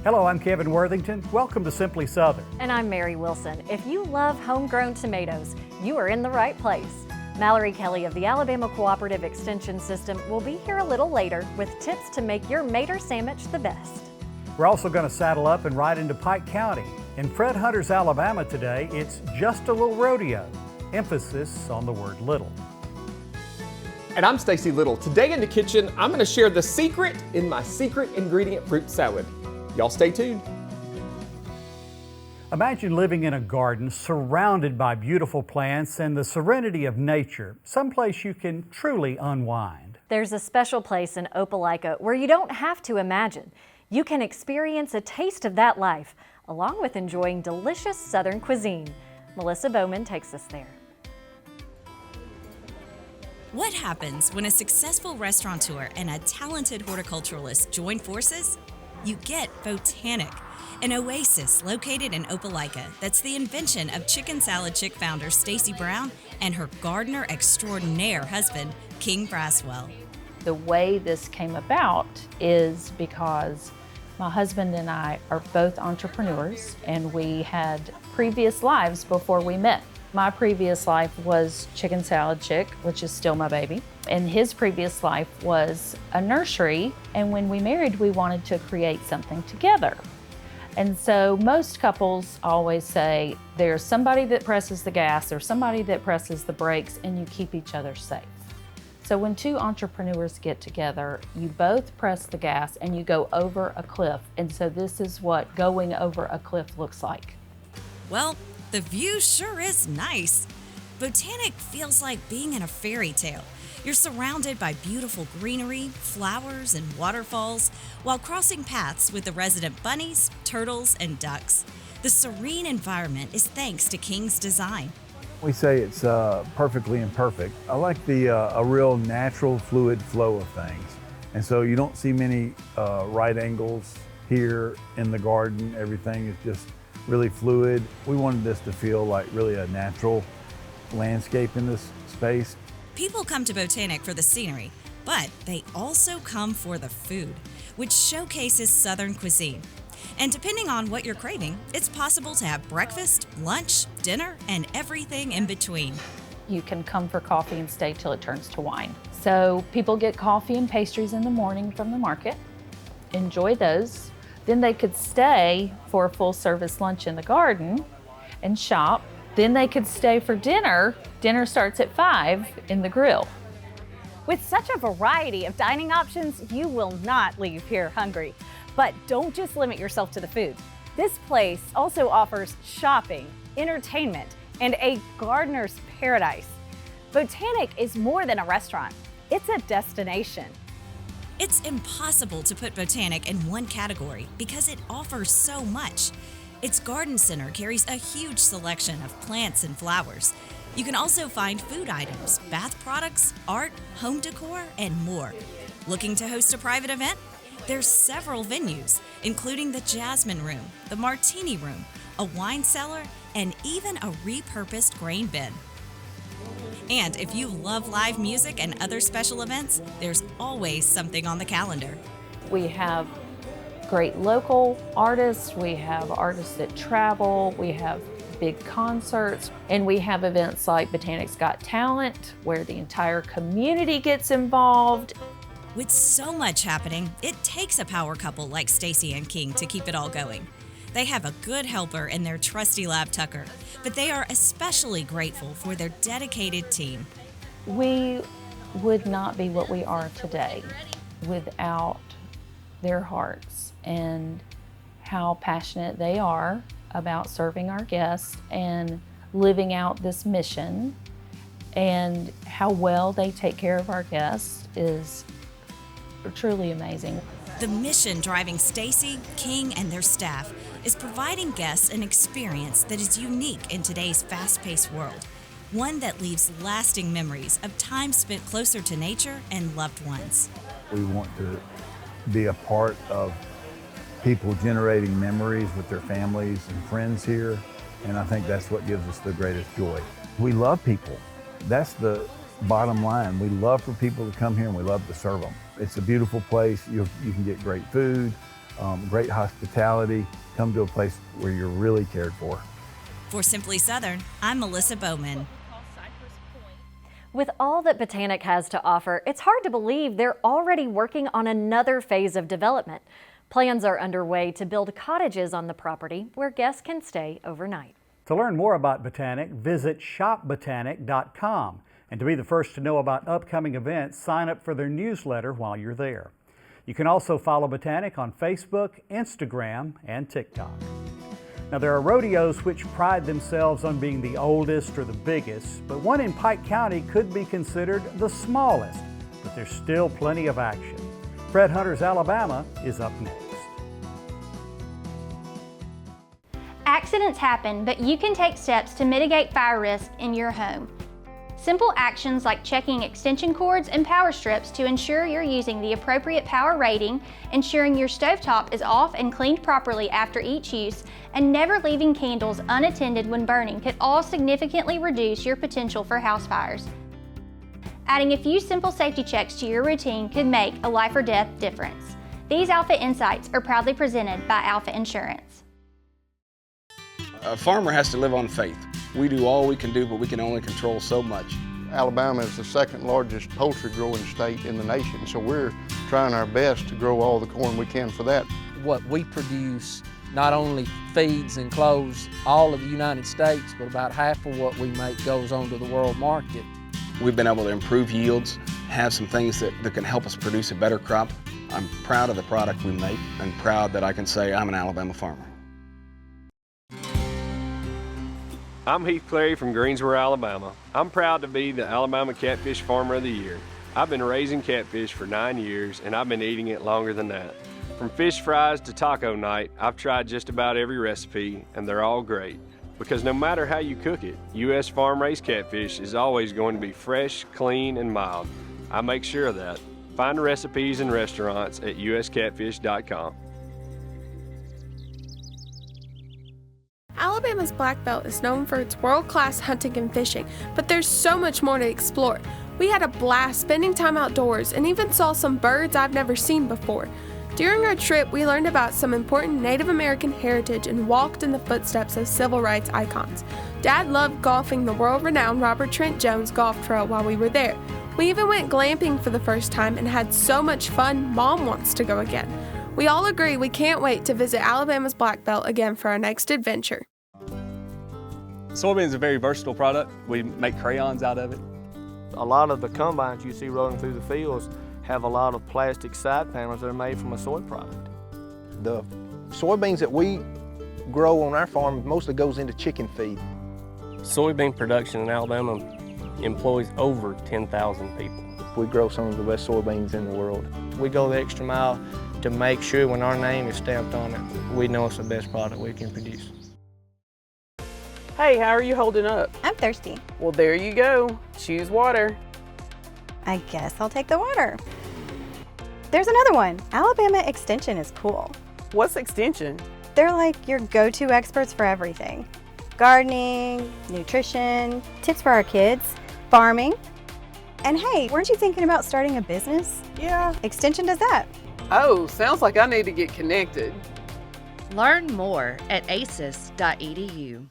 Hello, I'm Kevin Worthington. Welcome to Simply Southern. And I'm Mary Wilson. If you love homegrown tomatoes, you are in the right place. Mallory Kelly of the Alabama Cooperative Extension System will be here a little later with tips to make your Mater sandwich the best. We're also going to saddle up and ride into Pike County. In Fred Hunter's Alabama today, it's just a little rodeo. Emphasis on the word little. And I'm Stacy Little. Today in the kitchen, I'm going to share the secret in my secret ingredient fruit salad. Y'all stay tuned. Imagine living in a garden surrounded by beautiful plants and the serenity of nature, someplace you can truly unwind. There's a special place in Opelika where you don't have to imagine. You can experience a taste of that life, along with enjoying delicious Southern cuisine. Melissa Bowman takes us there. What happens when a successful restaurateur and a talented horticulturalist join forces? You get Botanic, an oasis located in Opelika that's the invention of Chicken Salad Chick founder Stacy Brown and her gardener extraordinaire husband, King Braswell. The way this came about is because my husband and I are both entrepreneurs, and we had previous lives before we met. My previous life was Chicken Salad Chick, which is still my baby, and his previous life was a nursery, and when we married, we wanted to create something together. And so most couples always say there's somebody that presses the gas, there's somebody that presses the brakes, and you keep each other safe. So when two entrepreneurs get together, you both press the gas and you go over a cliff. And so this is what going over a cliff looks like. Well, the view sure is nice. Botanic feels like being in a fairy tale. You're surrounded by beautiful greenery, flowers, and waterfalls while crossing paths with the resident bunnies, turtles, and ducks. The serene environment is thanks to King's design. We say it's perfectly imperfect. I like a real natural fluid flow of things. And so you don't see many right angles here in the garden. Everything is just really fluid. We wanted this to feel like really a natural landscape in this space. People come to Botanic for the scenery, but they also come for the food, which showcases Southern cuisine. And depending on what you're craving, it's possible to have breakfast, lunch, dinner, and everything in between. You can come for coffee and stay till it turns to wine. So people get coffee and pastries in the morning from the market, enjoy those. Then they could stay for a full service lunch in the garden and shop. Then they could stay for dinner. Dinner starts at 5 in the grill. With such a variety of dining options, you will not leave here hungry. But don't just limit yourself to the food. This place also offers shopping, entertainment, and a gardener's paradise. Botanic is more than a restaurant. It's a destination. It's impossible to put Botanic in one category because it offers so much. Its garden center carries a huge selection of plants and flowers. You can also find food items, bath products, art, home decor, and more. Looking to host a private event? There's several venues, including the Jasmine Room, the Martini Room, a wine cellar, and even a repurposed grain bin. And if you love live music and other special events, there's always something on the calendar. We have great local artists, we have artists that travel, we have big concerts, and we have events like Botanic's Got Talent, where the entire community gets involved. With so much happening, it takes a power couple like Stacy and King to keep it all going. They have a good helper in their trusty Lab Tucker, but they are especially grateful for their dedicated team. We would not be what we are today without their hearts and how passionate they are about serving our guests and living out this mission, and how well they take care of our guests is truly amazing. The mission driving Stacy, King, and their staff is providing guests an experience that is unique in today's fast-paced world, one that leaves lasting memories of time spent closer to nature and loved ones. We want to be a part of people generating memories with their families and friends here, and I think that's what gives us the greatest joy. We love people. That's the bottom line. We love for people to come here and we love to serve them. It's a beautiful place. You can get great food. great hospitality. Come to a place where you're really cared for. For Simply Southern, I'm Melissa Bowman. With all that Botanic has to offer, it's hard to believe they're already working on another phase of development. Plans are underway to build cottages on the property where guests can stay overnight. To learn more about Botanic, visit shopbotanic.com. And to be the first to know about upcoming events, sign up for their newsletter while you're there. You can also follow Botanic on Facebook, Instagram, and TikTok. Now, there are rodeos which pride themselves on being the oldest or the biggest, but one in Pike County could be considered the smallest, but there's still plenty of action. Fred Hunter's Alabama is up next. Accidents happen, but you can take steps to mitigate fire risk in your home. Simple actions like checking extension cords and power strips to ensure you're using the appropriate power rating, ensuring your stovetop is off and cleaned properly after each use, and never leaving candles unattended when burning could all significantly reduce your potential for house fires. Adding a few simple safety checks to your routine could make a life or death difference. These Alpha Insights are proudly presented by Alpha Insurance. A farmer has to live on faith. We do all we can do, but we can only control so much. Alabama is the second largest poultry growing state in the nation, so we're trying our best to grow all the corn we can for that. What we produce not only feeds and clothes all of the United States, but about half of what we make goes on to the world market. We've been able to improve yields, have some things that can help us produce a better crop. I'm proud of the product we make and proud that I can say I'm an Alabama farmer. I'm Heath Clary from Greensboro, Alabama. I'm proud to be the Alabama Catfish Farmer of the Year. I've been raising catfish for 9 years and I've been eating it longer than that. From fish fries to taco night, I've tried just about every recipe and they're all great. Because no matter how you cook it, U.S. farm-raised catfish is always going to be fresh, clean, and mild. I make sure of that. Find recipes and restaurants at uscatfish.com. Alabama's Black Belt is known for its world-class hunting and fishing, but there's so much more to explore. We had a blast spending time outdoors and even saw some birds I've never seen before. During our trip, we learned about some important Native American heritage and walked in the footsteps of civil rights icons. Dad loved golfing the world-renowned Robert Trent Jones golf trail while we were there. We even went glamping for the first time and had so much fun, Mom wants to go again. We all agree we can't wait to visit Alabama's Black Belt again for our next adventure. Soybeans is a very versatile product. We make crayons out of it. A lot of the combines you see rolling through the fields have a lot of plastic side panels that are made from a soy product. The soybeans that we grow on our farm mostly goes into chicken feed. Soybean production in Alabama employs over 10,000 people. We grow some of the best soybeans in the world. We go the extra mile to make sure when our name is stamped on it, we know it's the best product we can produce. Hey, how are you holding up? I'm thirsty. Well, there you go. Choose water. I guess I'll take the water. There's another one. Alabama Extension is cool. What's Extension? They're like your go-to experts for everything. Gardening, nutrition, tips for our kids, farming. And hey, weren't you thinking about starting a business? Yeah. Extension does that. Oh, sounds like I need to get connected. Learn more at aces.edu.